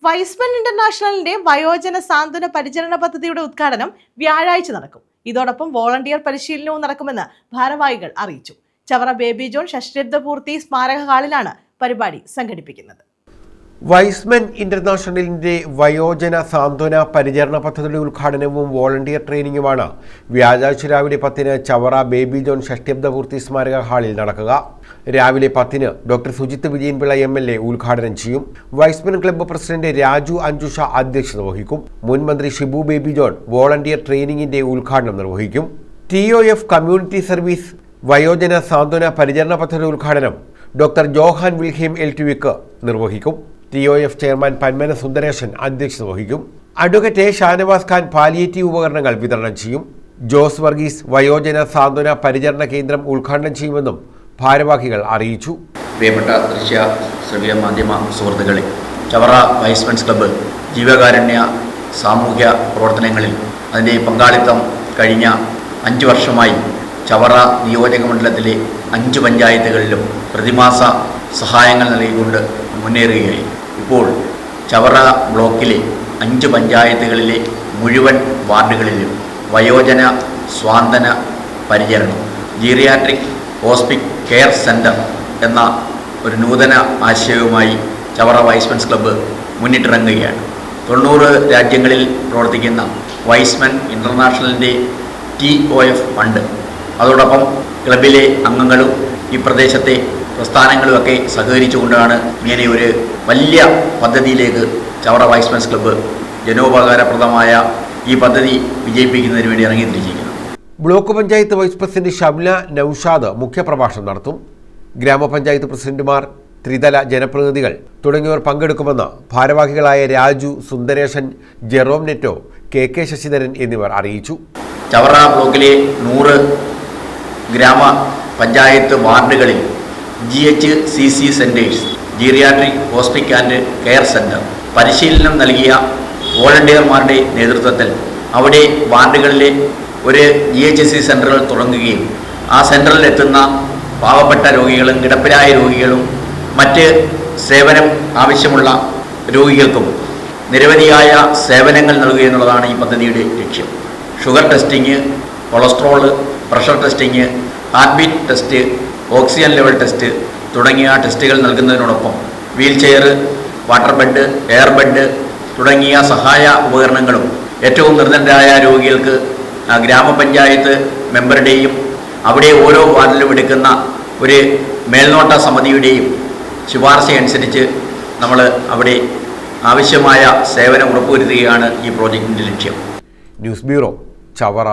Y's Men ഇന്റർനാഷണലിന്റെ വയോജന സാന്ത്വന പരിചരണ പദ്ധതിയുടെ ഉദ്ഘാടനം വ്യാഴാഴ്ച നടക്കും. ഇതോടൊപ്പം വോളണ്ടിയർ പരിശീലനവും നടക്കുമെന്ന് ഭാരവാഹികൾ അറിയിച്ചു. ചവറ ബേബി ജോൺ ഷഷ്ഠാബ്ദപൂർത്തി സ്മാരക ഹാളിലാണ് പരിപാടി സംഘടിപ്പിക്കുന്നത്. വൈസ്മൻ ഇന്റർനാഷണലിന്റെ വയോജന സാന്ത്വന പരിചരണ പദ്ധതിയുടെ ഉദ്ഘാടനവും വോളണ്ടിയർ ട്രെയിനിങ്ങുമാണ് വ്യാഴാഴ്ച രാവിലെ 10-ന് ചവറ ബേബി ജോൺ ഷഷ്ഠാബ്ദപൂർത്തി സ്മാരക ഹാളിൽ നടക്കുക. രാവിലെ 10-ന് ഡോക്ടർ സുജിത്ത് വിജയൻപിള്ള MLA ഉദ്ഘാടനം ചെയ്യും. Y's Men club president Raju Anjusha അധ്യക്ഷത വഹിക്കും. മുൻ മന്ത്രി ഷിബു ബേബി ജോൺ വോളണ്ടിയർ ട്രെയിനിങ്ങിന്റെ ഉദ്ഘാടനം നിർവഹിക്കും. TOF കമ്മ്യൂണിറ്റി സർവീസ് വയോജന സാന്ത്വന പരിചരണ പദ്ധതി ഉദ്ഘാടനം ഡോക്ടർ ജോഹാൻ വിൽഹേം LTVക്ക് നിർവഹിക്കും. TOF ചെയർമാൻ പന്മന സുന്ദരേശൻ അധ്യക്ഷത വഹിക്കും. Advocate A. Shanavas Khan palliative ഉപകരണങ്ങൾ വിതരണം ചെയ്യും. ജോസ് വർഗീസ് വയോജന സാന്ത്വന പരിചരണ കേന്ദ്രം ഉദ്ഘാടനം ചെയ്യുമെന്നും ഭാരവാഹികൾ അറിയിച്ചു. പ്രിയപ്പെട്ട ദൃശ്യ ശ്രവ്യ മാധ്യമ സുഹൃത്തുക്കളെ, ചവറ വൈസ്മെൻസ് ക്ലബ്ബ് ജീവകാരുണ്യ സാമൂഹ്യ പ്രവർത്തനങ്ങളിൽ അതിൻ്റെ പങ്കാളിത്തം കഴിഞ്ഞ 5 വർഷമായി ചവറ നിയോജക മണ്ഡലത്തിലെ 5 പഞ്ചായത്തുകളിലും പ്രതിമാസ സഹായങ്ങൾ നൽകിക്കൊണ്ട് മുന്നേറുകയായി. ഇപ്പോൾ ചവറ ബ്ലോക്കിലെ 5 പഞ്ചായത്തുകളിലെ മുഴുവൻ വാർഡുകളിലും വയോജന സ്വാന്തന പരിചരണം ജീറിയാട്രിക് ഹോസ്പിക് കെയർ സെൻറ്റർ എന്ന ഒരു നൂതന ആശയവുമായി ചവറ വൈസ്മെൻസ് ക്ലബ്ബ് മുന്നിട്ടിറങ്ങുകയാണ്. 90 രാജ്യങ്ങളിൽ പ്രവർത്തിക്കുന്ന വൈസ്മൻ ഇൻ്റർനാഷണലിൻ്റെ TOF ഫണ്ട്, അതോടൊപ്പം ക്ലബിലെ അംഗങ്ങളും ഈ പ്രദേശത്തെ പ്രസ്ഥാനങ്ങളുമൊക്കെ സഹകരിച്ചുകൊണ്ടാണ് ഇങ്ങനെ ഒരു വലിയ പദ്ധതിയിലേക്ക് ചവറ വൈസ്മെൻസ് ക്ലബ്ബ് ജനോപകാരപ്രദമായ ഈ പദ്ധതി വിജയിപ്പിക്കുന്നതിന് വേണ്ടി ഇറങ്ങിത്തിരിച്ചിരിക്കുന്നത്. Block panchayat vice president Shabla Noushad മുഖ്യപ്രഭാഷണം നടത്തും. ഗ്രാമപഞ്ചായത്ത് പ്രസിഡന്റുമാർ, ത്രിതല ജനപ്രതിനിധികൾ തുടങ്ങിയവർ പങ്കെടുക്കുമെന്ന് ഭാരവാഹികളായ രാജു, സുന്ദരേശൻ, ജെറോം നെറ്റോ, KK ശശിധരൻ എന്നിവർ അറിയിച്ചു. ചവറ ബ്ലോക്കിലെ 100 ഗ്രാമപഞ്ചായത്ത് വാർഡുകളിൽ GHCC centres, geriatric hospice and care centre പരിശീലനം നൽകിയ വോളണ്ടിയർമാരുടെ നേതൃത്വത്തിൽ അവിടെ വാർഡുകളിലെ ഒരു GHC സെൻറ്ററുകൾ തുടങ്ങുകയും ആ സെൻറ്ററിൽ എത്തുന്ന പാവപ്പെട്ട രോഗികളും കിടപ്പിലായ രോഗികളും മറ്റ് സേവനം ആവശ്യമുള്ള രോഗികൾക്കും നിരവധിയായ സേവനങ്ങൾ നൽകുക എന്നുള്ളതാണ് ഈ പദ്ധതിയുടെ ലക്ഷ്യം. Sugar testing, cholesterol, pressure testing, heart beat test, oxygen level test തുടങ്ങിയ ടെസ്റ്റുകൾ നൽകുന്നതിനോടൊപ്പം wheelchair, water bed, air bed തുടങ്ങിയ സഹായ ഉപകരണങ്ങളും ഏറ്റവും നിർധനരായ രോഗികൾക്ക് ഗ്രാമപഞ്ചായത്ത് മെമ്പറുടെയും അവിടെ ഓരോ വാർഡിലും എടുക്കുന്ന ഒരു മേൽനോട്ട സമിതിയുടെയും ശുപാർശ അനുസരിച്ച് നമ്മൾ അവിടെ ആവശ്യമായ സേവനം ഉറപ്പുവരുത്തുകയാണ് ഈ പ്രോജക്റ്റിൻ്റെ ലക്ഷ്യം. News bureau, Chavara.